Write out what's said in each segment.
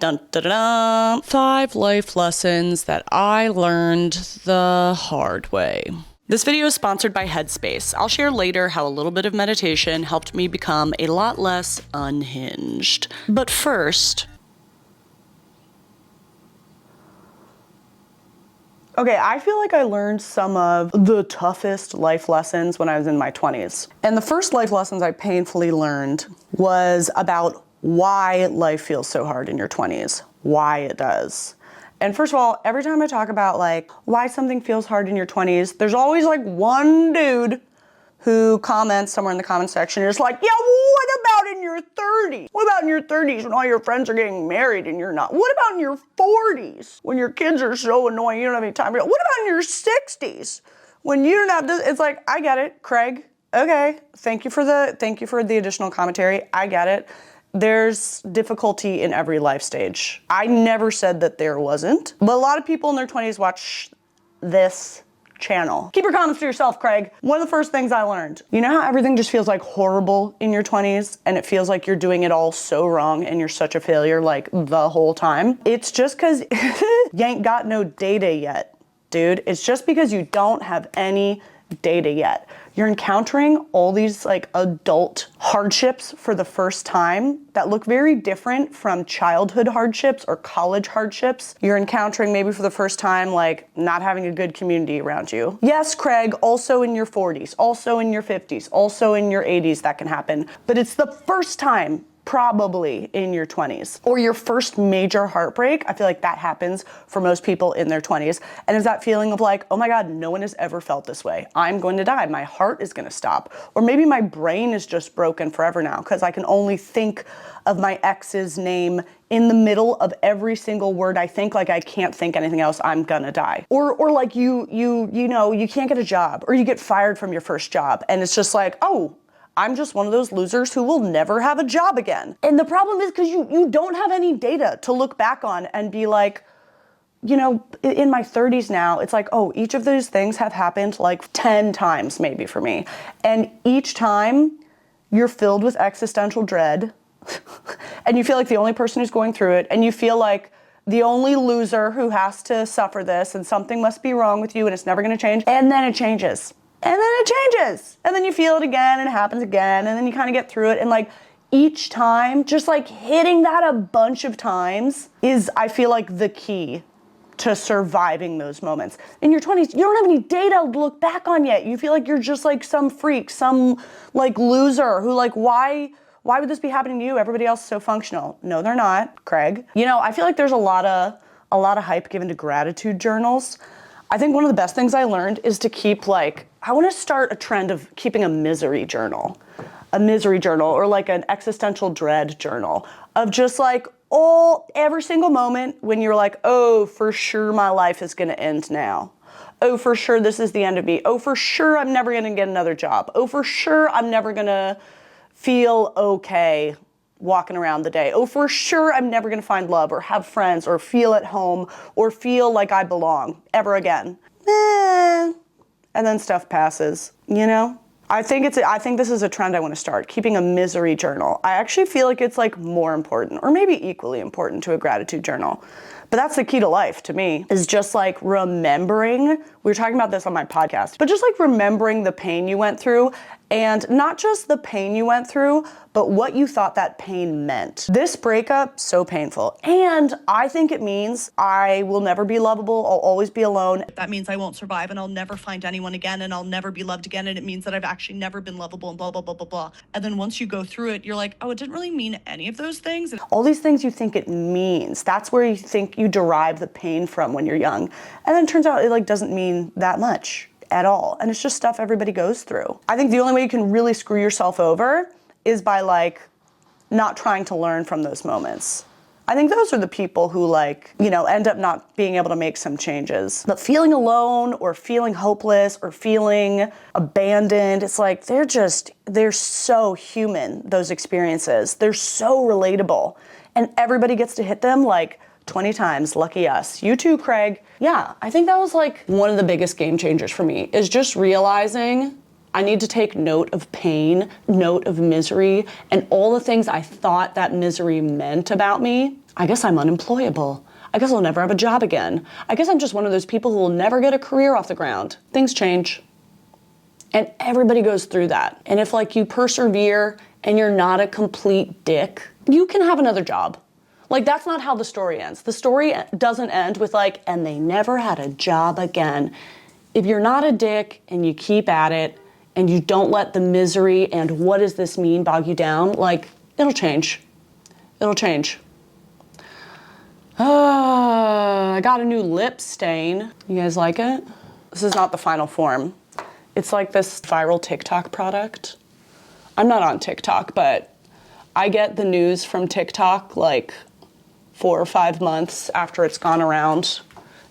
Dun, dun, dun, dun. 5 life lessons that I learned the hard way. This video is sponsored by Headspace. I'll share later how a little bit of meditation helped me become a lot less unhinged. But first... Okay, I feel like I learned some of the toughest life lessons when I was in my 20s. And the first life lessons I painfully learned was about why life feels so hard in your 20s, why it does. And first of all, every time I talk about like why something feels hard in your 20s, there's always like one dude who comments somewhere in the comment section and is like, yeah, what about in your 30s? What about in your 30s when all your friends are getting married and you're not? What about in your 40s when your kids are so annoying you don't have any time? What about in your 60s when you don't have this? It's like, I get it, Craig. Okay, thank you for the additional commentary. I get it. There's difficulty in every life stage. I never said that there wasn't, but a lot of people in their 20s watch this channel. Keep your comments to yourself, Craig. One of the first things I learned, you know how everything just feels like horrible in your 20s and it feels like you're doing it all so wrong and you're such a failure like the whole time? It's just because you ain't got no data yet, dude. It's just because you don't have any data yet. You're encountering all these like adult hardships for the first time that look very different from childhood hardships or college hardships. You're encountering maybe for the first time like not having a good community around you. Yes, Craig, also in your 40s, also in your 50s, also in your 80s that can happen. But it's the first time probably in your 20s or your first major heartbreak. I feel like that happens for most people in their 20s. And it's that feeling of like, oh my God, no one has ever felt this way. I'm going to die. My heart is going to stop. Or maybe my brain is just broken forever now because I can only think of my ex's name in the middle of every single word I think, like I can't think anything else, I'm gonna die. Or like you know, you can't get a job or you get fired from your first job and it's just like, oh, I'm just one of those losers who will never have a job again. And the problem is because you don't have any data to look back on and be like, you know, in my 30s now, it's like, oh, each of those things have happened like 10 times maybe for me. And each time you're filled with existential dread and you feel like the only person who's going through it and you feel like the only loser who has to suffer this and something must be wrong with you and it's never gonna change. And then it changes. And then it changes. And then you feel it again and it happens again. And then you kind of get through it. And like each time, just like hitting that a bunch of times is, I feel like, the key to surviving those moments. In your 20s, you don't have any data to look back on yet. You feel like you're just like some freak, some like loser who like, why would this be happening to you? Everybody else is so functional. No, they're not, Craig. You know, I feel like there's a lot of hype given to gratitude journals. I think one of the best things I learned is to keep like, I want to start a trend of keeping a misery journal or like an existential dread journal of just like every single moment when you're like, oh, for sure my life is going to end now. Oh, for sure this is the end of me. Oh, for sure I'm never going to get another job. Oh, for sure I'm never going to feel okay walking around the day. Oh, for sure I'm never gonna find love or have friends or feel at home or feel like I belong ever again. And then stuff passes, you know? I think this is a trend I want to start, keeping a misery journal. I actually feel like it's like more important or maybe equally important to a gratitude journal. But that's the key to life to me, is just like remembering, we were talking about this on my podcast, but just like remembering the pain you went through, and not just the pain you went through, but what you thought that pain meant. This breakup, so painful. And I think it means I will never be lovable, I'll always be alone. That means I won't survive and I'll never find anyone again and I'll never be loved again. And it means that I've actually never been lovable and blah, blah, blah, blah, blah. And then once you go through it, you're like, oh, it didn't really mean any of those things. And all these things you think it means, that's where you think you derive the pain from when you're young. And then it turns out it like doesn't mean that much at all. And it's just stuff everybody goes through. I think the only way you can really screw yourself over is by like not trying to learn from those moments. I think those are the people who like, you know, end up not being able to make some changes. But feeling alone or feeling hopeless or feeling abandoned, it's like they're so human, those experiences. They're so relatable. And everybody gets to hit them like 20 times, lucky us. You too, Craig. Yeah, I think that was like one of the biggest game changers for me, is just realizing I need to take note of pain, note of misery, and all the things I thought that misery meant about me. I guess I'm unemployable. I guess I'll never have a job again. I guess I'm just one of those people who will never get a career off the ground. Things change. And everybody goes through that. And if like you persevere and you're not a complete dick, you can have another job. Like that's not how the story ends. The story doesn't end with like, and they never had a job again. If you're not a dick and you keep at it and you don't let the misery and what does this mean bog you down, like it'll change. It'll change. I got a new lip stain. You guys like it? This is not the final form. It's like this viral TikTok product. I'm not on TikTok, but I get the news from TikTok like 4 or 5 months after it's gone around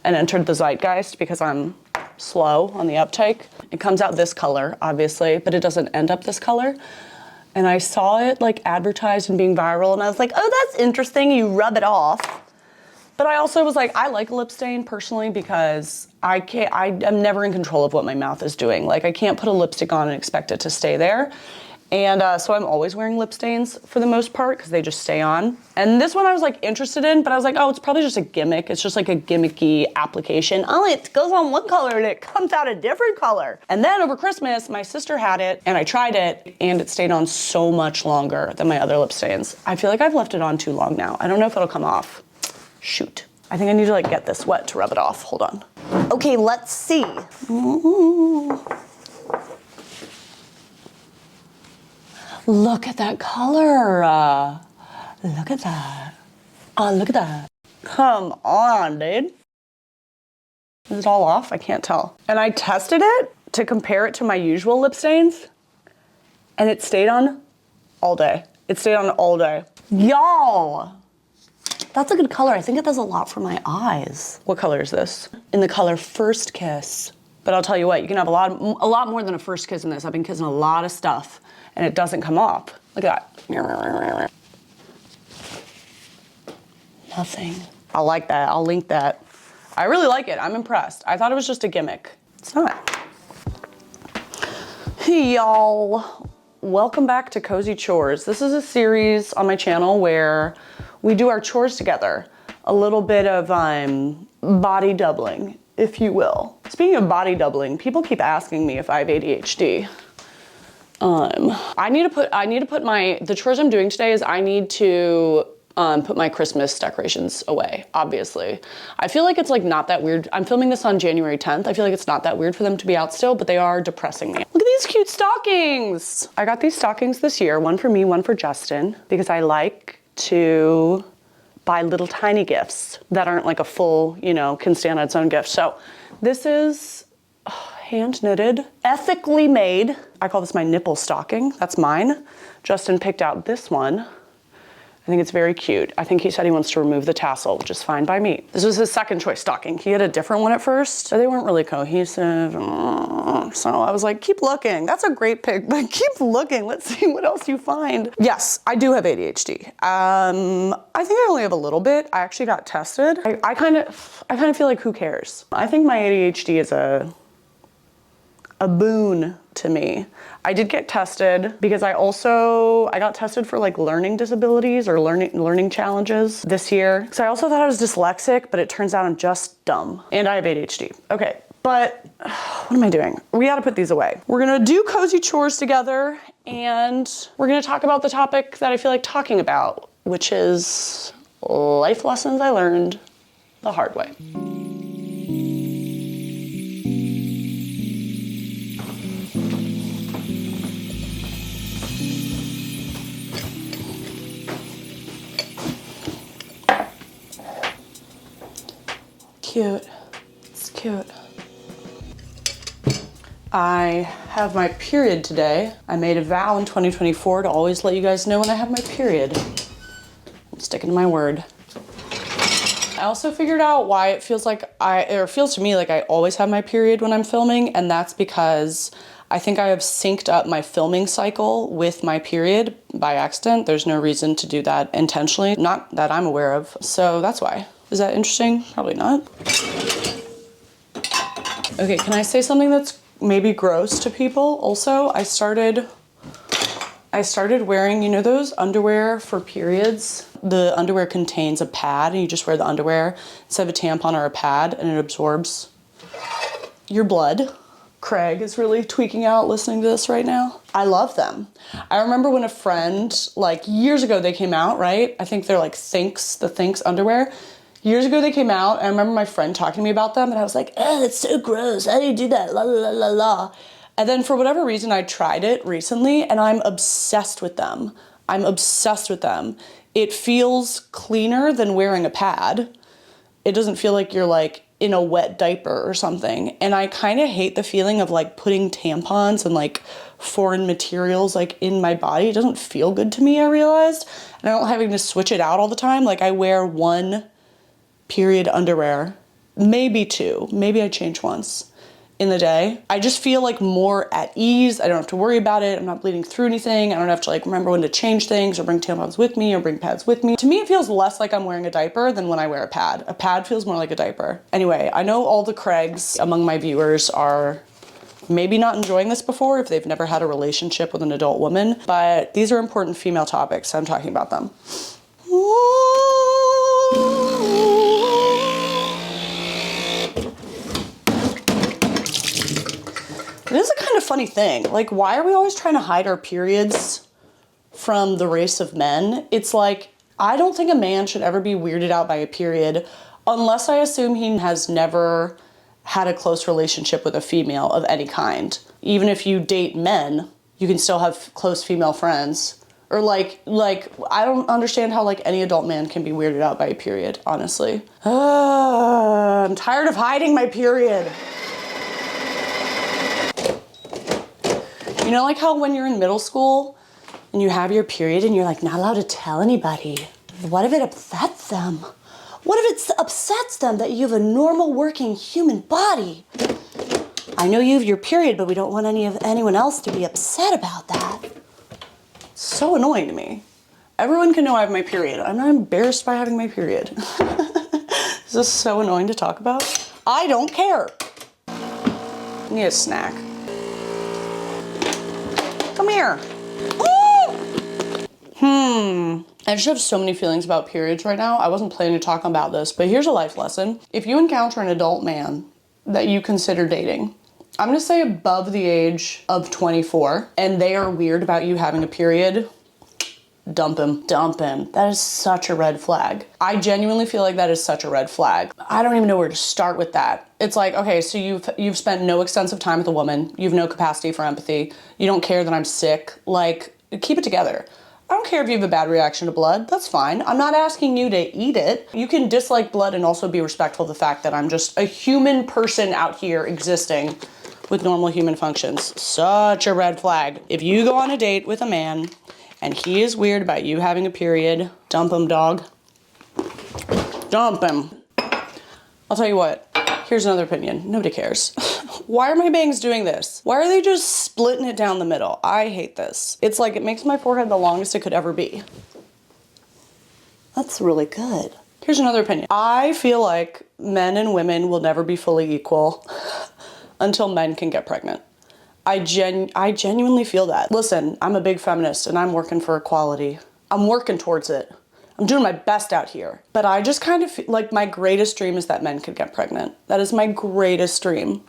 and entered the zeitgeist because I'm slow on the uptake. It comes out this color, obviously, but it doesn't end up this color. And I saw it like advertised and being viral and I was like, oh, that's interesting. You rub it off. But I also was like, I like a lip stain personally because I'm never in control of what my mouth is doing. Like I can't put a lipstick on and expect it to stay there. And so I'm always wearing lip stains for the most part because they just stay on. And this one I was like interested in, but I was like, oh, it's probably just a gimmick. It's just like a gimmicky application. Oh, it goes on one color and it comes out a different color. And then over Christmas, my sister had it and I tried it and it stayed on so much longer than my other lip stains. I feel like I've left it on too long now. I don't know if it'll come off. Shoot. I think I need to like get this wet to rub it off. Hold on. Okay, let's see. Ooh. Look at that color. Look at that. Oh, look at that. Come on, dude. Is it all off? I can't tell. And I tested it to compare it to my usual lip stains and it stayed on all day. It stayed on all day. Y'all. That's a good color. I think it does a lot for my eyes. What color is this? In the color First Kiss. But I'll tell you what, you can have a lot more than a first kiss in this. I've been kissing a lot of stuff and it doesn't come off. Look at that. Nothing. I like that. I'll link that. I really like it. I'm impressed. I thought it was just a gimmick. It's not. Hey, y'all. Welcome back to Cozy Chores. This is a series on my channel where we do our chores together. A little bit of body doubling, if you will. Speaking of body doubling, people keep asking me if I have ADHD. The chores I'm doing today is I need to put my Christmas decorations away, obviously. I feel like it's like not that weird. I'm filming this on January 10th. I feel like it's not that weird for them to be out still, but they are depressing me. Look at these cute stockings. I got these stockings this year, one for me, one for Justin, because I like to buy little tiny gifts that aren't like a full, you know, can stand on its own gift. So this is hand knitted, ethically made. I call this my nipple stocking. That's mine. Justin picked out this one. I think it's very cute. I think he said he wants to remove the tassel, which is fine by me. This was his second choice stocking. He had a different one at first, but they weren't really cohesive. So I was like, keep looking. That's a great pick, but keep looking. Let's see what else you find. Yes, I do have ADHD. I think I only have a little bit. I actually got tested. I kind of feel like who cares? I think my ADHD is a boon to me. I did get tested because I got tested for like learning disabilities or learning challenges this year. So I also thought I was dyslexic, but it turns out I'm just dumb and I have ADHD. Okay, but what am I doing? We gotta put these away. We're gonna do cozy chores together and we're gonna talk about the topic that I feel like talking about, which is life lessons I learned the hard way. Cute. It's cute. I have my period today. I made a vow in 2024 to always let you guys know when I have my period. I'm sticking to my word. I also figured out why it feels to me like I always have my period when I'm filming, and that's because I think I have synced up my filming cycle with my period by accident. There's no reason to do that intentionally, not that I'm aware of. So that's why. Is that interesting? Probably not. Okay, can I say something that's maybe gross to people? Also, I I started wearing, you know those underwear for periods? The underwear contains a pad and you just wear the underwear instead of a tampon or a pad, and it absorbs your blood. Craig is really tweaking out listening to this right now. I love them. I remember when a friend, like years ago they came out, right? I think they're like 𝗙𝗡s, the 𝗙𝗡s underwear. Years ago they came out, and I remember my friend talking to me about them, and I was like, oh, that's so gross. How do you do that? La la la la. And then for whatever reason, I tried it recently, and I'm obsessed with them. I'm obsessed with them. It feels cleaner than wearing a pad. It doesn't feel like you're like in a wet diaper or something. And I kind of hate the feeling of like putting tampons and like foreign materials like in my body. It doesn't feel good to me, I realized. And I don't having to switch it out all the time. Like I wear one period underwear, maybe two, maybe I change once in the day. I just feel like more at ease. I don't have to worry about it. I'm not bleeding through anything. I don't have to like remember when to change things or bring tampons with me or bring pads with me. To me, it feels less like I'm wearing a diaper than when I wear a pad. A pad feels more like a diaper. Anyway, I know all the Craigs among my viewers are maybe not enjoying this before if they've never had a relationship with an adult woman, but these are important female topics, so I'm talking about them. It is a kind of funny thing. Like, why are we always trying to hide our periods from the race of men? It's like, I don't think a man should ever be weirded out by a period unless I assume he has never had a close relationship with a female of any kind. Even if you date men, you can still have close female friends. Or like I don't understand how like any adult man can be weirded out by a period, honestly. I'm tired of hiding my period. You know, like how when you're in middle school and you have your period and you're like not allowed to tell anybody. What if it upsets them? What if it upsets them that you have a normal working human body? I know you have your period, but we don't want anyone else to be upset about that. It's so annoying to me. Everyone can know I have my period. I'm not embarrassed by having my period. This is so annoying to talk about. I don't care. I need a snack. Come here. I just have so many feelings about periods right now. I wasn't planning to talk about this, but here's a life lesson. If you encounter an adult man that you consider dating, I'm gonna say above the age of 24, and they are weird about you having a period, dump him, dump him. That is such a red flag. I genuinely feel like that is such a red flag. I don't even know where to start with that. It's like, okay, so you've spent no extensive time with a woman. You have no capacity for empathy. You don't care that I'm sick. Like, keep it together. I don't care if you have a bad reaction to blood. That's fine. I'm not asking you to eat it. You can dislike blood and also be respectful of the fact that I'm just a human person out here existing with normal human functions. Such a red flag. If you go on a date with a man and he is weird about you having a period, dump him, dog. Dump him. I'll tell you what, here's another opinion. Nobody cares. Why are my bangs doing this? Why are they just splitting it down the middle? I hate this. It's like it makes my forehead the longest it could ever be. That's really good. Here's another opinion. I feel like men and women will never be fully equal until men can get pregnant. I genuinely feel that. Listen, I'm a big feminist and I'm working for equality. I'm working towards it. I'm doing my best out here. But I just kind of feel like my greatest dream is that men could get pregnant. That is my greatest dream.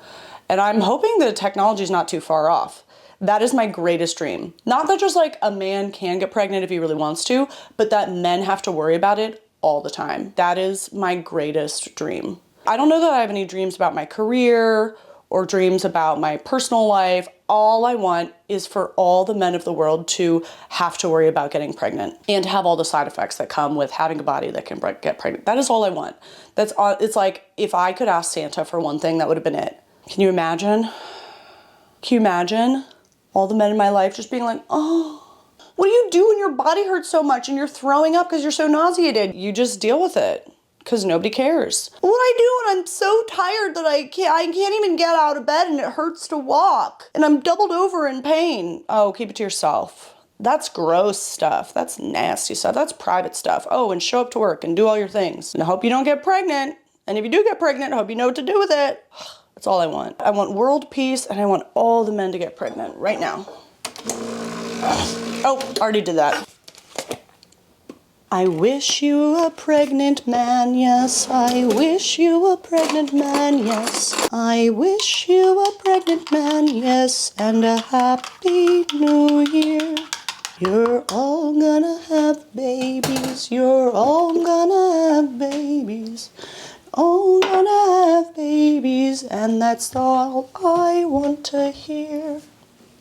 And I'm hoping that technology is not too far off. That is my greatest dream. Not that just like a man can get pregnant if he really wants to, but that men have to worry about it all the time. That is my greatest dream. I don't know that I have any dreams about my career or dreams about my personal life. All I want is for all the men of the world to have to worry about getting pregnant and have all the side effects that come with having a body that can get pregnant. That is all I want. That's all. It's like if I could ask Santa for one thing, that would have been it. Can you imagine? Can you imagine all the men in my life just being like, oh, what do you do when your body hurts so much and you're throwing up because you're so nauseated? You just deal with it. Because nobody cares. What I do when I'm so tired that I can't even get out of bed and it hurts to walk and I'm doubled over in pain. Oh, keep it to yourself. That's gross stuff. That's nasty stuff. That's private stuff. Oh, and show up to work and do all your things. And I hope you don't get pregnant. And if you do get pregnant, I hope you know what to do with it. That's all I want. I want world peace and I want all the men to get pregnant right now. Oh, already did that. I wish you a pregnant man, yes. I wish you a pregnant man, yes. I wish you a pregnant man, yes. And a happy new year. You're all gonna have babies. You're all gonna have babies. All gonna have babies. And that's all I want to hear.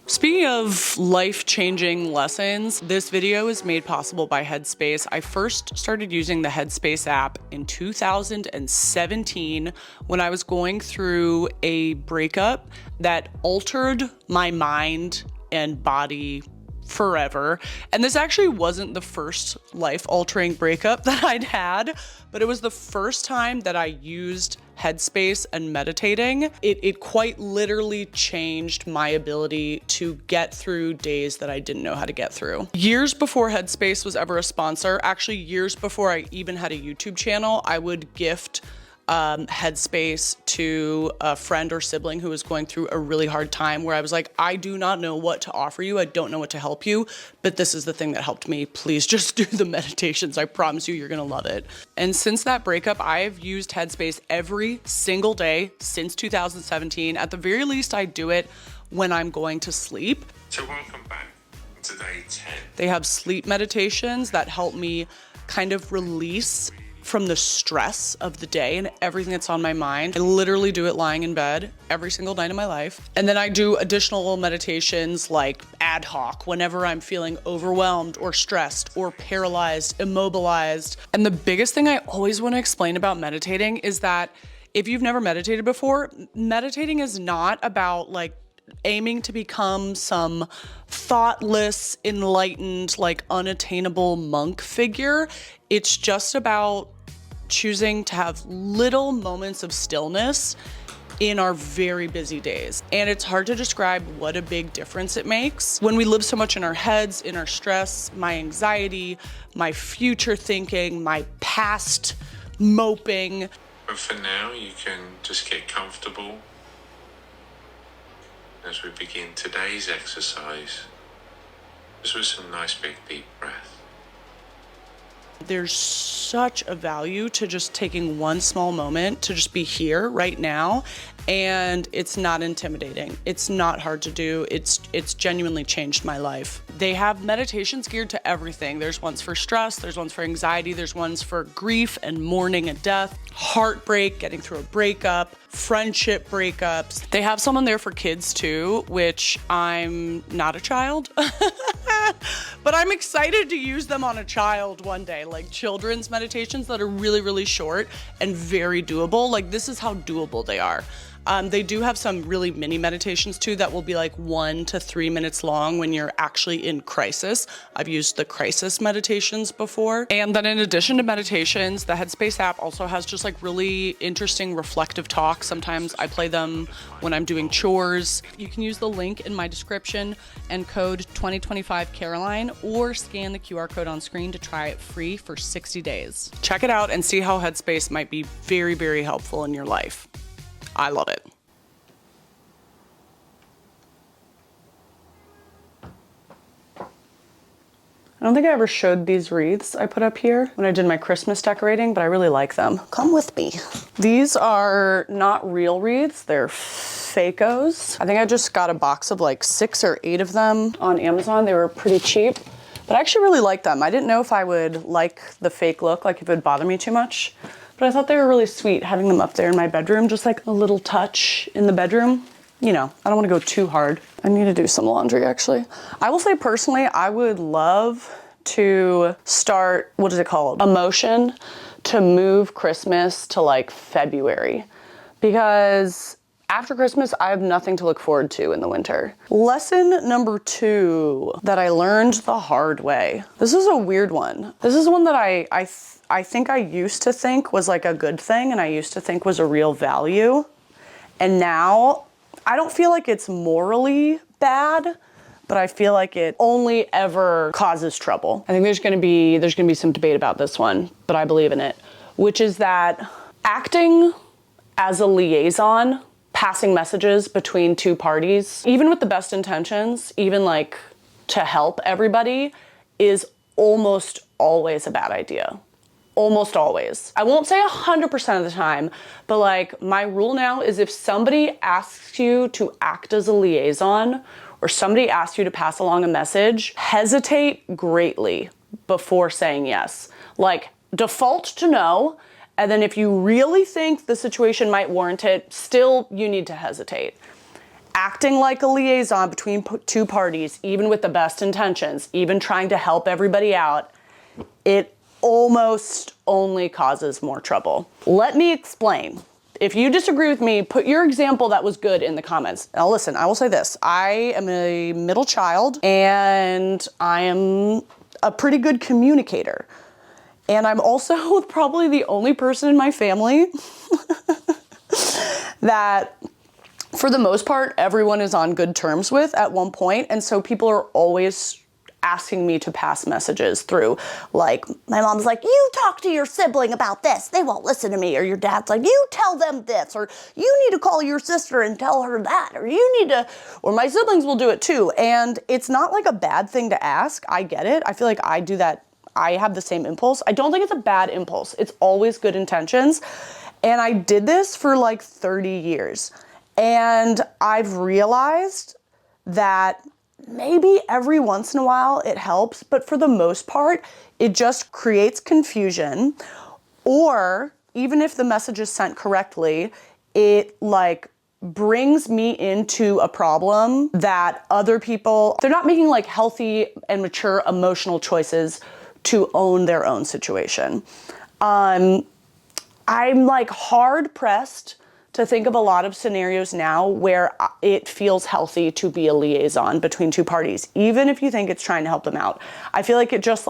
Speaking of life-changing lessons, this video is made possible by Headspace. I first started using the Headspace app in 2017 when I was going through a breakup that altered my mind and body forever. And this actually wasn't the first life-altering breakup that I'd had, but it was the first time that I used Headspace and meditating. It quite literally changed my ability to get through days that I didn't know how to get through. Years before Headspace was ever a sponsor, actually years before I even had a YouTube channel, I would gift Headspace to a friend or sibling who was going through a really hard time, where I was like, I do not know what to offer you. I don't know what to help you, but this is the thing that helped me. Please just do the meditations. I promise you, you're gonna love it. And since that breakup, I've used Headspace every single day since 2017. At the very least, I do it when I'm going to sleep. So welcome back to day 10. They have sleep meditations that help me kind of release from the stress of the day and everything that's on my mind. I literally do it lying in bed every single night of my life. And then I do additional meditations like ad hoc whenever I'm feeling overwhelmed or stressed or paralyzed, immobilized. And the biggest thing I always want to explain about meditating is that if you've never meditated before, meditating is not about like aiming to become some thoughtless, enlightened, like unattainable monk figure. It's just about choosing to have little moments of stillness in our very busy days. And it's hard to describe what a big difference it makes. When we live so much in our heads, in our stress, my anxiety, my future thinking, my past moping. But for now, you can just get comfortable as we begin today's exercise, just with some nice big deep breath. There's such a value to just taking one small moment to just be here right now, and it's not intimidating. It's not hard to do. It's genuinely changed my life. They have meditations geared to everything. There's ones for stress, there's ones for anxiety, there's ones for grief and mourning and death, heartbreak, getting through a breakup, friendship breakups. They have some on there for kids too, which I'm not a child, but I'm excited to use them on a child one day, like children's meditations that are really, really short and very doable. Like this is how doable they are. They do have some really mini meditations too that will be like 1 to 3 minutes long when you're actually in crisis. I've used the crisis meditations before. And then in addition to meditations, the Headspace app also has just like really interesting reflective talks. Sometimes I play them when I'm doing chores. You can use the link in my description and code 2025Caroline or scan the QR code on screen to try it free for 60 days. Check it out and see how Headspace might be very, very helpful in your life. I love it. I don't think I ever showed these wreaths I put up here when I did my Christmas decorating, but I really like them. Come with me. These are not real wreaths, they're Fakos. I think I just got a box of like 6 or 8 of them on Amazon. They were pretty cheap, but I actually really like them. I didn't know if I would like the fake look, like if it would bother me too much. But I thought they were really sweet having them up there in my bedroom, just like a little touch in the bedroom. You know, I don't want to go too hard. I need to do some laundry actually. I will say personally, I would love to start, what is it called? A motion to move Christmas to like February, because after Christmas, I have nothing to look forward to in the winter. Lesson number 2 that I learned the hard way. This is a weird one. This is one that I think I used to think was like a good thing, and I used to think was a real value. And now I don't feel like it's morally bad, but I feel like it only ever causes trouble. I think there's gonna be some debate about this one, but I believe in it, which is that acting as a liaison, passing messages between two parties, even with the best intentions, even like to help everybody is almost always a bad idea. Almost always. I won't say 100% of the time, but like my rule now is if somebody asks you to act as a liaison or somebody asks you to pass along a message, hesitate greatly before saying yes. Like default to no, and then if you really think the situation might warrant it, still you need to hesitate. Acting like a liaison between two parties, even with the best intentions, even trying to help everybody out, it almost only causes more trouble. Let me explain. If you disagree with me, put your example that was good in the comments. Now listen, I will say this. I am a middle child and I am a pretty good communicator. And I'm also probably the only person in my family that for the most part, everyone is on good terms with at one point. And so people are always asking me to pass messages through. Like my mom's like, you talk to your sibling about this, they won't listen to me. Or your dad's like, you tell them this, or you need to call your sister and tell her that, or you need to, or my siblings will do it too. And it's not like a bad thing to ask. I get it. I feel like I do that. I have the same impulse. I don't think it's a bad impulse. It's always good intentions. And I did this for like 30 years. And I've realized that maybe every once in a while it helps, but for the most part, it just creates confusion. Or even if the message is sent correctly, it like brings me into a problem that other people, they're not making like healthy and mature emotional choices to own their own situation. I'm like hard pressed to think of a lot of scenarios now where it feels healthy to be a liaison between two parties, even if you think it's trying to help them out. I feel like it just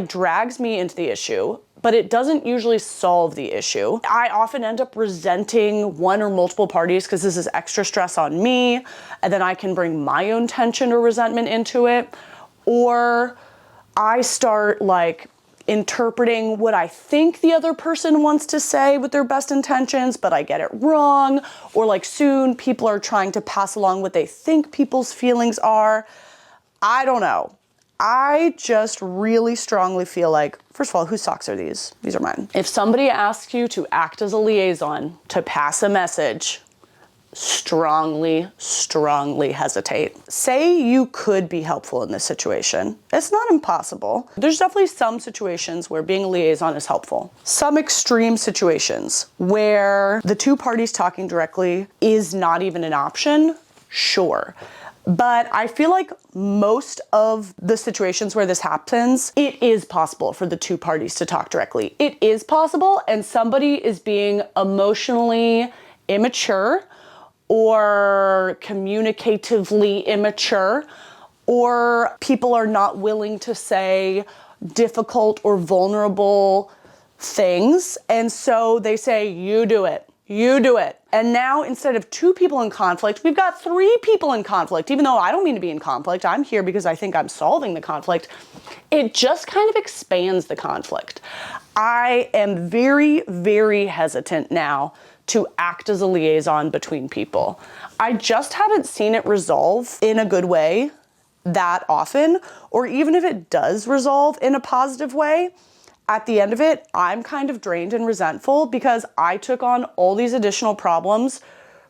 drags me into the issue, but it doesn't usually solve the issue. I often end up resenting one or multiple parties because this is extra stress on me, and then I can bring my own tension or resentment into it, or I start like interpreting what I think the other person wants to say with their best intentions, but I get it wrong. Or like soon people are trying to pass along what they think people's feelings are. I don't know. I just really strongly feel like, first of all, whose socks are these? These are mine. If somebody asks you to act as a liaison, to pass a message, strongly hesitate. Say you could be helpful in this situation. It's not impossible. There's definitely some situations where being a liaison is helpful. Some extreme situations where the two parties talking directly is not even an option, sure. But I feel like most of the situations where this happens, it is possible for the two parties to talk directly. It is possible, and somebody is being emotionally immature or communicatively immature, or people are not willing to say difficult or vulnerable things. And so they say, you do it, you do it. And now instead of two people in conflict, we've got three people in conflict, even though I don't mean to be in conflict. I'm here because I think I'm solving the conflict. It just kind of expands the conflict. I am very hesitant now to act as a liaison between people. I just haven't seen it resolve in a good way that often, or even if it does resolve in a positive way, at the end of it, I'm kind of drained and resentful because I took on all these additional problems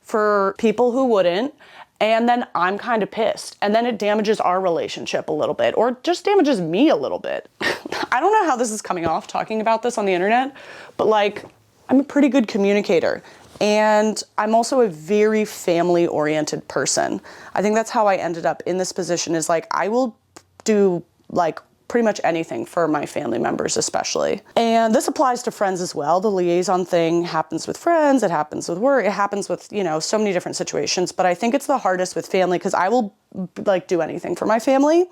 for people who wouldn't, and then I'm kind of pissed. And then it damages our relationship a little bit, or just damages me a little bit. I don't know how this is coming off talking about this on the internet, but like, I'm a pretty good communicator, and I'm also a very family-oriented person. I think that's how I ended up in this position, is like, I will do like pretty much anything for my family members especially. And this applies to friends as well. The liaison thing happens with friends, it happens with work, it happens with, you know, so many different situations, but I think it's the hardest with family because I will like do anything for my family.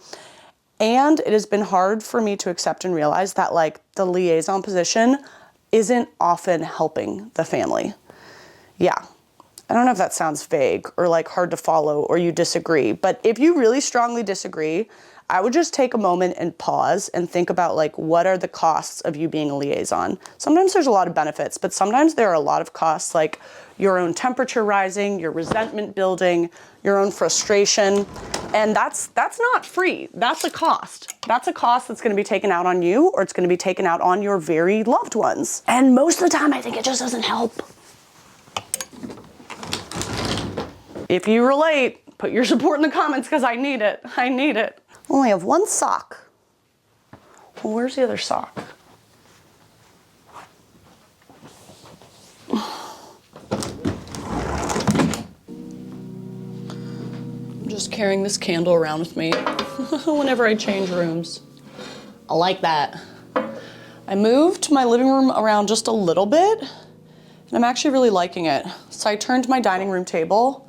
And it has been hard for me to accept and realize that like the liaison position isn't often helping the family. Yeah. I don't know if that sounds vague or like hard to follow or you disagree, but if you really strongly disagree, I would just take a moment and pause and think about like, what are the costs of you being a liaison? Sometimes there's a lot of benefits, but sometimes there are a lot of costs, like your own temperature rising, your resentment building, your own frustration. And that's not free. That's a cost. That's a cost that's gonna be taken out on you, or it's gonna be taken out on your very loved ones. And most of the time, I think it just doesn't help. If you relate, put your support in the comments because I need it. I need it. I only have one sock. Well, where's the other sock? I'm just carrying this candle around with me whenever I change rooms. I like that. I moved my living room around just a little bit, and I'm actually really liking it. So I turned my dining room table,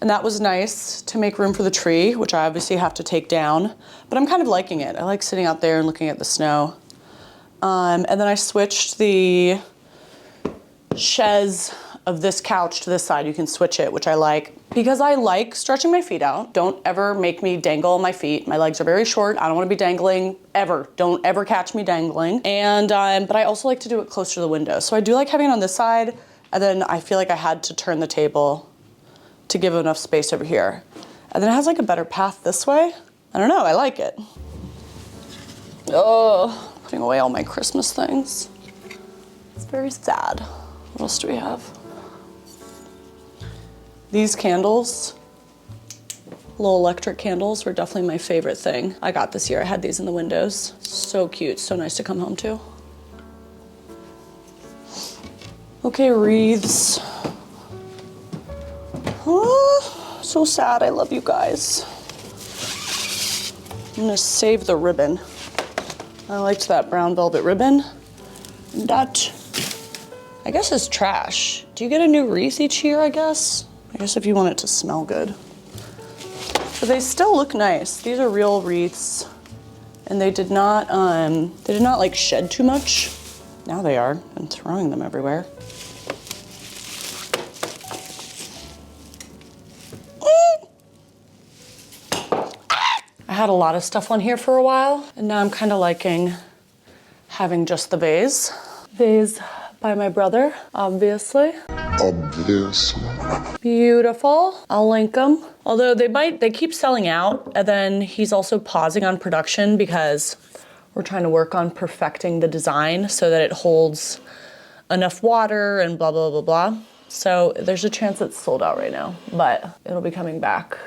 and that was nice to make room for the tree, which I obviously have to take down, but I'm kind of liking it. I like sitting out there and looking at the snow. And then I switched the chaise of this couch to this side. You can switch it, which I like, because I like stretching my feet out. Don't ever make me dangle my feet. My legs are very short. I don't want to be dangling ever. Don't ever catch me dangling. And but I also like to do it closer to the window. So I do like having it on this side, and then I feel like I had to turn the table to give enough space over here. And then it has like a better path this way. I don't know, I like it. Oh, putting away all my Christmas things. It's very sad. What else do we have? These candles, little electric candles, were definitely my favorite thing I got this year. I had these in the windows. So cute, so nice to come home to. Okay, wreaths. Oh, so sad. I love you guys. I'm gonna save the ribbon. I liked that brown velvet ribbon. That, I guess, is trash. Do you get a new wreath each year, I guess? I guess if you want it to smell good. But they still look nice. These are real wreaths, and they did not like shed too much. Now they are. I'm throwing them everywhere. I had a lot of stuff on here for a while, and now I'm kind of liking having just the vase. Vase by my brother, obviously. Obviously. Beautiful. I'll link them. Although they keep selling out, and then he's also pausing on production because we're trying to work on perfecting the design so that it holds enough water and blah, blah, blah, blah. So there's a chance it's sold out right now, but it'll be coming back.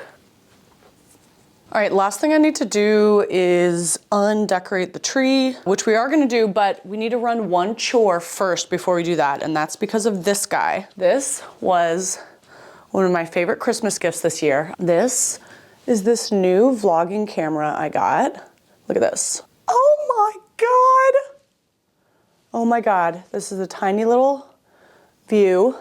All right, last thing I need to do is undecorate the tree, which we are gonna do, but we need to run one chore first before we do that, and that's because of this guy. This was one of my favorite Christmas gifts this year. This is this new vlogging camera I got. Look at this. Oh my God. Oh my God, this is a tiny little view.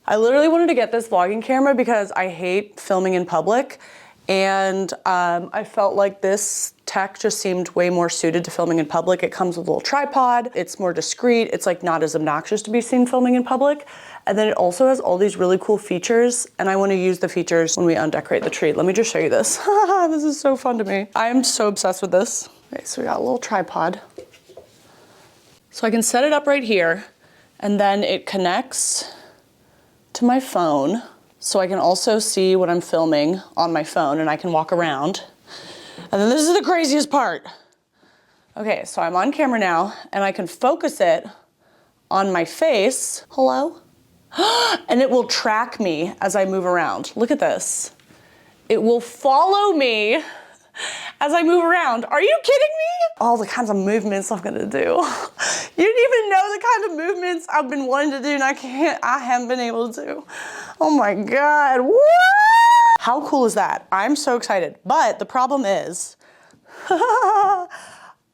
I literally wanted to get this vlogging camera because I hate filming in public. And I felt like this tech just seemed way more suited to filming in public. It comes with a little tripod, it's more discreet, it's like not as obnoxious to be seen filming in public. And then it also has all these really cool features, and I want to use the features when we undecorate the tree. Let me just show you this. This is so fun to me. I am so obsessed with this. Okay, so we got a little tripod. So I can set it up right here, and then it connects to my phone. So I can also see what I'm filming on my phone, and I can walk around. And then this is the craziest part. Okay, so I'm on camera now, and I can focus it on my face. Hello? And it will track me as I move around. Look at this. It will follow me as I move around. Are you kidding me? All the kinds of movements I'm gonna do. You didn't even know the kind of movements I've been wanting to do, and I haven't been able to do. Oh my God, what? How cool is that? I'm so excited. But the problem is,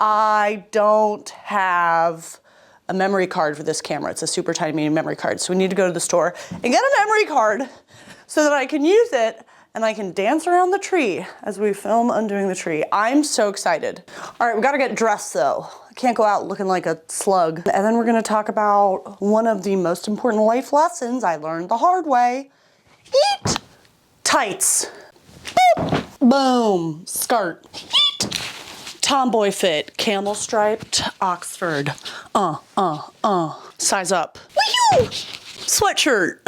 I don't have a memory card for this camera. It's a super tiny memory card. So we need to go to the store and get a memory card so that I can use it and I can dance around the tree as we film undoing the tree. I'm so excited. All right, we gotta get dressed though. I can't go out looking like a slug. And then we're gonna talk about one of the most important life lessons I learned the hard way. Eat tights. Boop. Boom, skirt. Eat tomboy fit, camel striped, Oxford, size up. Wee-hoo! Sweatshirt,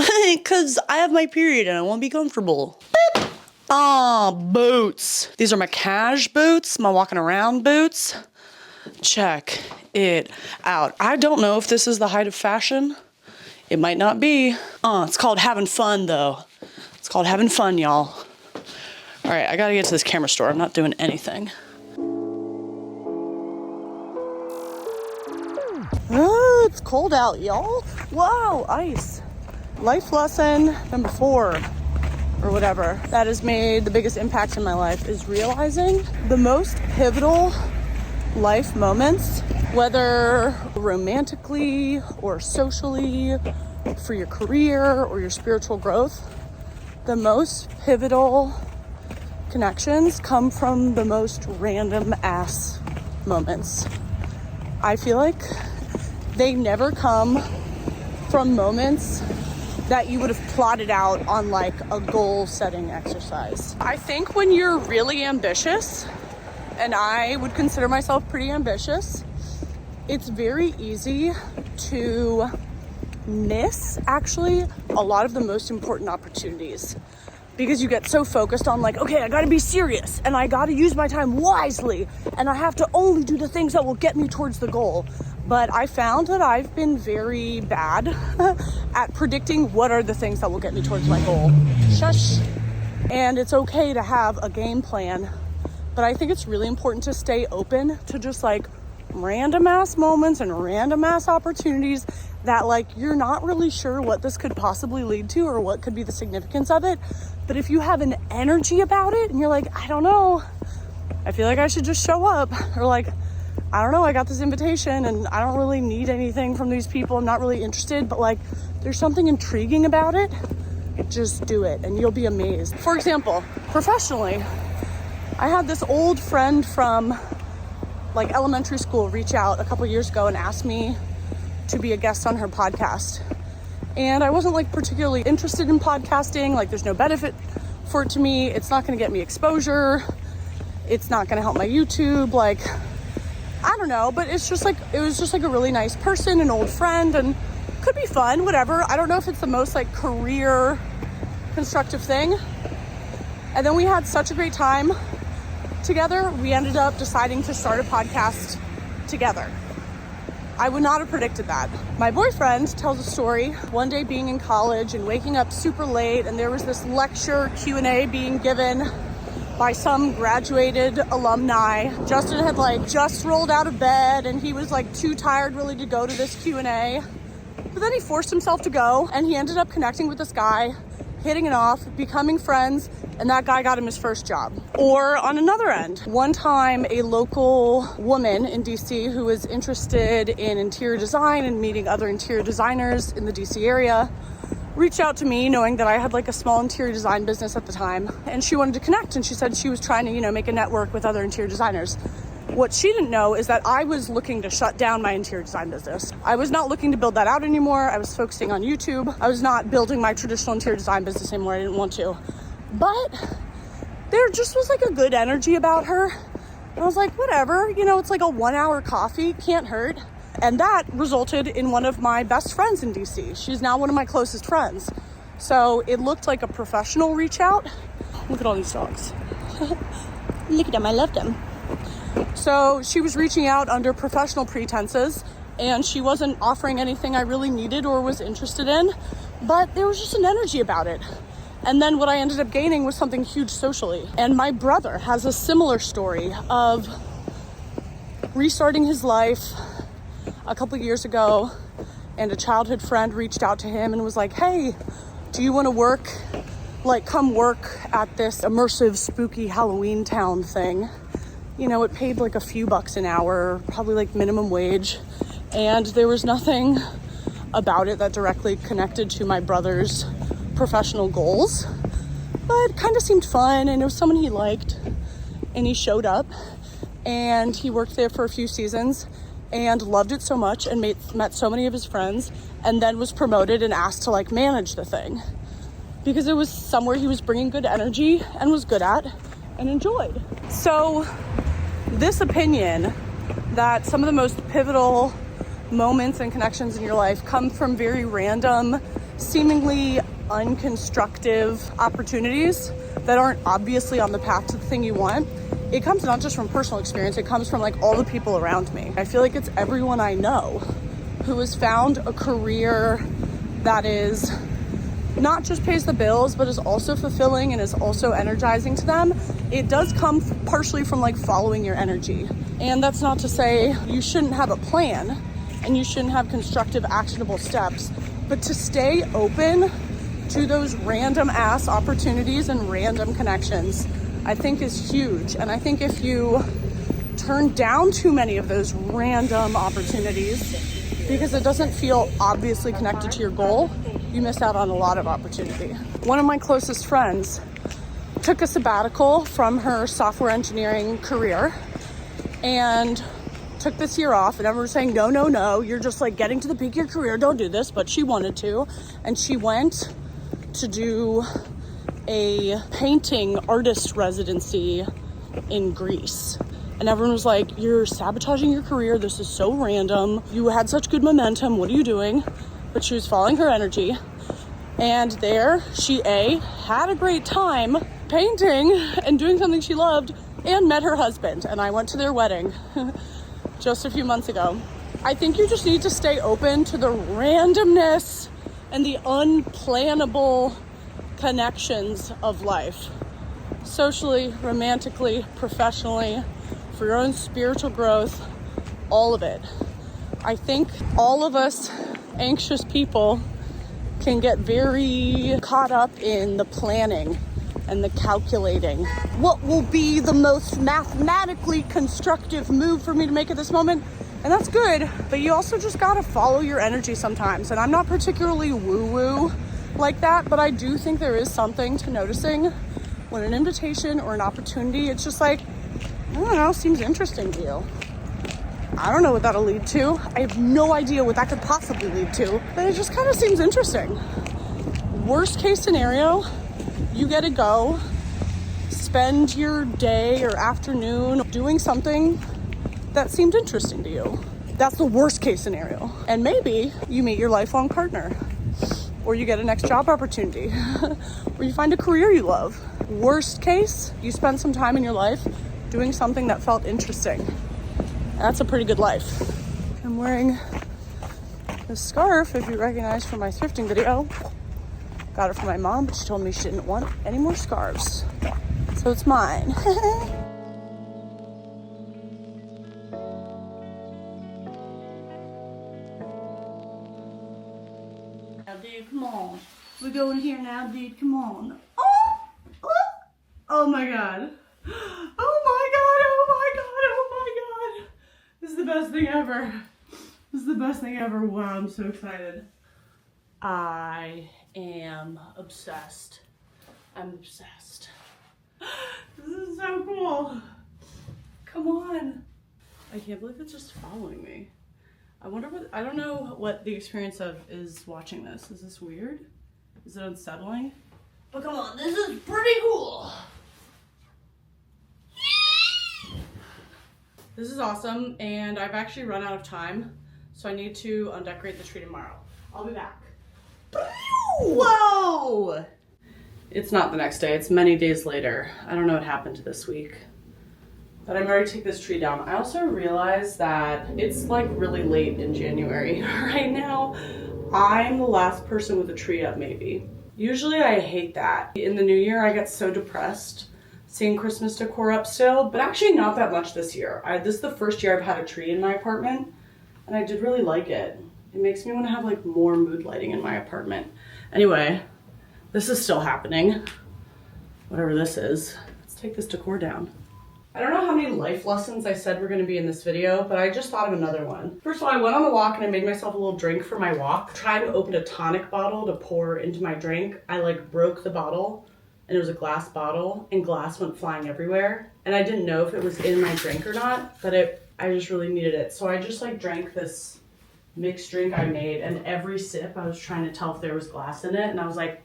cause I have my period and I want to be comfortable. Boop. Boots. These are my cash boots, my walking around boots. Check it out. I don't know if this is the height of fashion. It might not be. It's called having fun though. It's called having fun, y'all. All right, I gotta get to this camera store. I'm not doing anything. Oh, it's cold out, y'all. Wow, ice. Life lesson number 4, or whatever, that has made the biggest impact in my life is realizing the most pivotal life moments, whether romantically or socially, for your career or your spiritual growth, the most pivotal connections come from the most random ass moments. I feel like they never come from moments that you would have plotted out on like a goal setting exercise. I think when you're really ambitious, and I would consider myself pretty ambitious, it's very easy to miss actually a lot of the most important opportunities, because you get so focused on like, okay, I gotta be serious and I gotta use my time wisely and I have to only do the things that will get me towards the goal. But I found that I've been very bad at predicting what are the things that will get me towards my goal. Shush. And it's okay to have a game plan, but I think it's really important to stay open to just like random ass moments and random ass opportunities that like you're not really sure what this could possibly lead to or what could be the significance of it. But if you have an energy about it and you're like, I don't know, I feel like I should just show up, or like, I don't know, I got this invitation and I don't really need anything from these people, I'm not really interested, but like there's something intriguing about it, just do it and you'll be amazed. For example, professionally, I had this old friend from like elementary school reach out a couple years ago and ask me to be a guest on her podcast. And I wasn't like particularly interested in podcasting. Like there's no benefit for it to me. It's not going to get me exposure. It's not going to help my YouTube. Like, I don't know, but it's just like, it was just like a really nice person, an old friend, and could be fun, whatever. I don't know if it's the most like career constructive thing. And then we had such a great time together. We ended up deciding to start a podcast together. I would not have predicted that. My boyfriend tells a story one day being in college and waking up super late, and there was this lecture Q&A being given by some graduated alumni. Justin had like just rolled out of bed and he was like too tired really to go to this Q&A. But then he forced himself to go and he ended up connecting with this guy, hitting it off, becoming friends, and that guy got him his first job. Or on another end, one time a local woman in DC who was interested in interior design and meeting other interior designers in the DC area reached out to me knowing that I had like a small interior design business at the time, and she wanted to connect, and she said she was trying to, make a network with other interior designers. What she didn't know is that I was looking to shut down my interior design business. I was not looking to build that out anymore. I was focusing on YouTube. I was not building my traditional interior design business anymore. I didn't want to. But there just was like a good energy about her. And I was like, whatever, it's like a 1-hour coffee, can't hurt. And that resulted in one of my best friends in DC. She's now one of my closest friends. So it looked like a professional reach out. Look at all these dogs. Look at them, I love them. So she was reaching out under professional pretenses, and she wasn't offering anything I really needed or was interested in, but there was just an energy about it. And then what I ended up gaining was something huge socially. And my brother has a similar story of restarting his life a couple years ago, and a childhood friend reached out to him and was like, hey, do you want to come work at this immersive, spooky Halloween town thing? It paid like a few bucks an hour, probably like minimum wage. And there was nothing about it that directly connected to my brother's professional goals, but it kind of seemed fun, and it was someone he liked, and he showed up, and he worked there for a few seasons and loved it so much and met so many of his friends, and then was promoted and asked to like manage the thing because it was somewhere he was bringing good energy and was good at and enjoyed. So this opinion that some of the most pivotal moments and connections in your life come from very random, seemingly unconstructive opportunities that aren't obviously on the path to the thing you want. It comes not just from personal experience, it comes from like all the people around me. I feel like it's everyone I know who has found a career that is not just pays the bills, but is also fulfilling and is also energizing to them. It does come partially from like following your energy. And that's not to say you shouldn't have a plan and you shouldn't have constructive, actionable steps, but to stay open to those random ass opportunities and random connections, I think is huge. And I think if you turn down too many of those random opportunities because it doesn't feel obviously connected to your goal, you miss out on a lot of opportunity. One of my closest friends took a sabbatical from her software engineering career and took this year off, and everyone was saying, no, no, no, you're just like getting to the peak of your career, don't do this, but she wanted to. And she went to do a painting artist residency in Greece. And everyone was like, you're sabotaging your career, this is so random, you had such good momentum, what are you doing? But she was following her energy. And there she had a great time painting and doing something she loved, and met her husband. And I went to their wedding just a few months ago. I think you just need to stay open to the randomness and the unplannable connections of life. Socially, romantically, professionally, for your own spiritual growth, all of it. I think all of us anxious people can get very caught up in the planning and the calculating. What will be the most mathematically constructive move for me to make at this moment? And that's good, but you also just gotta follow your energy sometimes. And I'm not particularly woo-woo like that, but I do think there is something to noticing when an invitation or an opportunity, it's just like, I don't know, seems interesting to you. I don't know what that'll lead to. I have no idea what that could possibly lead to, but it just kind of seems interesting. Worst case scenario, you get to go spend your day or afternoon doing something that seemed interesting to you. That's the worst case scenario. And maybe you meet your lifelong partner, or you get a next job opportunity, or you find a career you love. Worst case, you spend some time in your life doing something that felt interesting. That's a pretty good life. I'm wearing this scarf, if you recognize from my thrifting video. Got it from my mom, but she told me she didn't want any more scarves. So it's mine. Now, dude, come on. We're going here now, dude, come on. Oh! Oh, oh my God. Oh my God, oh my God, oh my God. This is the best thing ever. This is the best thing ever. Wow, I'm so excited. I am obsessed. I'm obsessed. This is so cool. Come on. I can't believe it's just following me. I wonder what, I don't know what the experience of is watching this. Is this weird? Is it unsettling? But come on, this is pretty cool. This is awesome, and I've actually run out of time, so I need to undecorate the tree tomorrow. I'll be back. Whoa! It's not the next day, it's many days later. I don't know what happened this week, but I'm ready to take this tree down. I also realized that it's like really late in January right now. I'm the last person with a tree up, maybe. Usually I hate that. In the new year, I get so depressed seeing Christmas decor up still, but actually not that much this year. This is the first year I've had a tree in my apartment, and I did really like it. It makes me want to have like more mood lighting in my apartment. Anyway, this is still happening. Whatever this is. Let's take this decor down. I don't know how many life lessons I said were going to be in this video, but I just thought of another one. First of all, I went on a walk and I made myself a little drink for my walk. Tried to open a tonic bottle to pour into my drink. I like broke the bottle, and it was a glass bottle, and glass went flying everywhere. And I didn't know if it was in my drink or not, but I just really needed it. So I just like drank this mixed drink I made, and every sip I was trying to tell if there was glass in it, and I was like,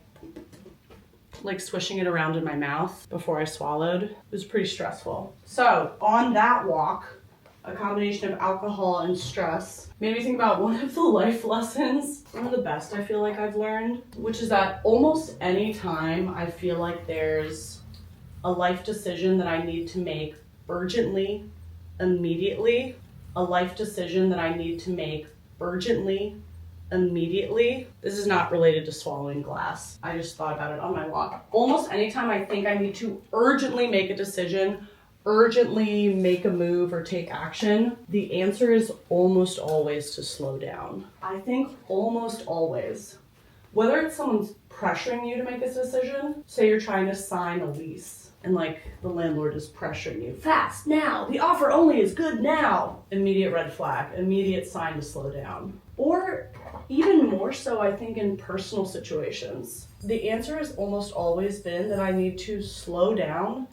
like swishing it around in my mouth before I swallowed. It was pretty stressful. So on that walk, a combination of alcohol and stress made me think about one of the life lessons, one of the best I feel like I've learned, which is that almost any time I feel like there's a life decision that I need to make urgently, immediately, a life decision that I need to make urgently, immediately. This is not related to swallowing glass. I just thought about it on my walk. Almost anytime I think I need to urgently make a decision, urgently make a move or take action, the answer is almost always to slow down. I think almost always. Whether it's someone's pressuring you to make a decision, say you're trying to sign a lease and like the landlord is pressuring you, fast now, the offer only is good now. Immediate red flag, immediate sign to slow down. Or even more so, I think in personal situations, the answer has almost always been that I need to slow down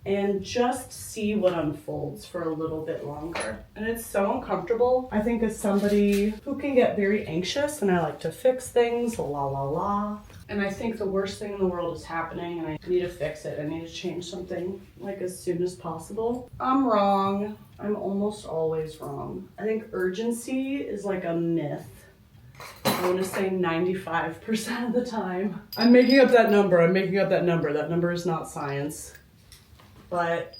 and just see what unfolds for a little bit longer. And it's so uncomfortable. I think as somebody who can get very anxious and I like to fix things, la. And I think the worst thing in the world is happening and I need to fix it. I need to change something like as soon as possible. I'm wrong. I'm almost always wrong. I think urgency is like a myth. I want to say 95% of the time. I'm making up that number. That number is not science. But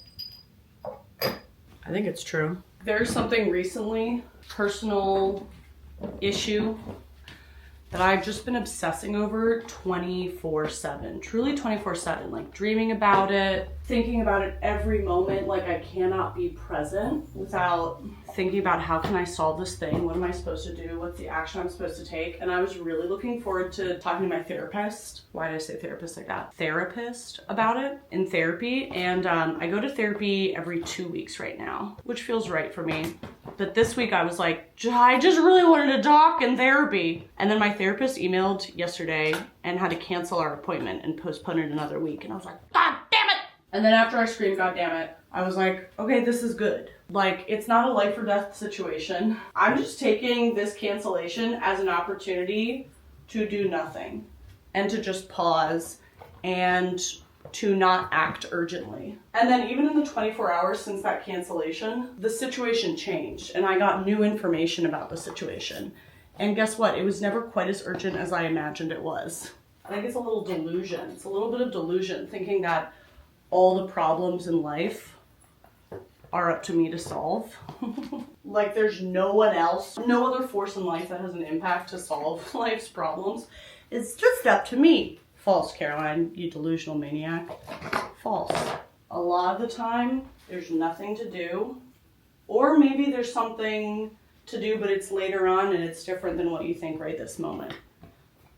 I think it's true. There's something recently, personal issue, that I've just been obsessing over 24/7, truly 24/7, like dreaming about it, thinking about it every moment. Like I cannot be present without thinking about how can I solve this thing? What am I supposed to do? What's the action I'm supposed to take? And I was really looking forward to talking to my therapist. Why did I say therapist like that? Therapist about it in therapy. And I go to therapy every 2 weeks right now, which feels right for me. But this week I was like, I just really wanted to talk in therapy. And then my therapist emailed yesterday and had to cancel our appointment and postpone it another week. And I was like, God damn it! And then after I screamed, God damn it, I was like, okay, this is good. Like, it's not a life or death situation. I'm just taking this cancellation as an opportunity to do nothing and to just pause and to not act urgently. And then even in the 24 hours since that cancellation, the situation changed and I got new information about the situation. And guess what? It was never quite as urgent as I imagined it was. I think it's a little delusion. It's a little bit of delusion thinking that all the problems in life are up to me to solve. Like there's no one else, no other force in life that has an impact to solve life's problems. It's just up to me. False, Caroline, you delusional maniac. False. A lot of the time, there's nothing to do. Or maybe there's something to do, but it's later on and it's different than what you think right this moment.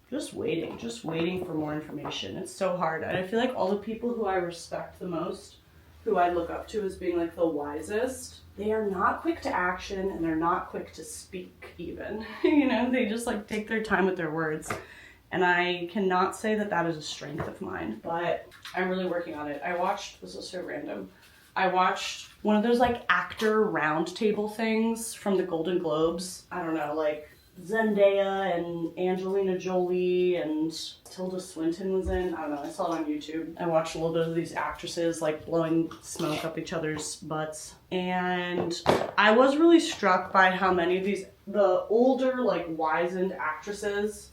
Just waiting for more information. It's so hard. And I feel like all the people who I respect the most, who I look up to as being like the wisest, they are not quick to action and they're not quick to speak even. You know, they just like take their time with their words. And I cannot say that that is a strength of mine, but I'm really working on it. This is so random. I watched one of those like actor roundtable things from the Golden Globes. I don't know, like Zendaya and Angelina Jolie and Tilda Swinton was in. I don't know, I saw it on YouTube. I watched a little bit of these actresses like blowing smoke up each other's butts. And I was really struck by how many of the older like wizened actresses,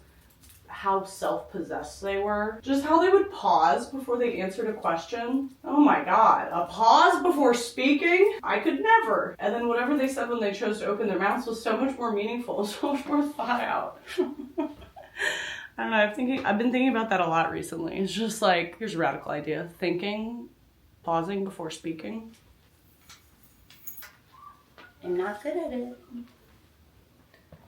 how self-possessed they were. Just how they would pause before they answered a question. Oh my God, a pause before speaking? I could never. And then whatever they said when they chose to open their mouths was so much more meaningful, so much more thought out. I don't know, I've been thinking about that a lot recently. It's just like, here's a radical idea. Thinking, pausing before speaking. I'm not good at it.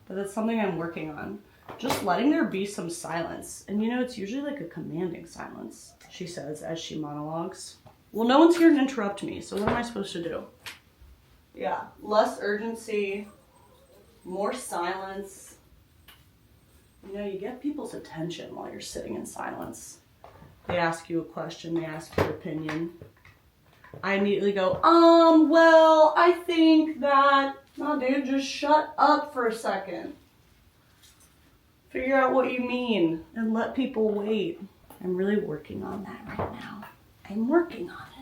But that's something I'm working on. Just letting there be some silence. And you know, it's usually like a commanding silence, she says as she monologues. Well, no one's here to interrupt me, so what am I supposed to do? Yeah, less urgency, more silence. You know, you get people's attention while you're sitting in silence. They ask you a question, they ask your opinion. I immediately go, well, I think that, no dude, just shut up for a second. Figure out what you mean and let people wait. I'm really working on that right now. I'm working on it.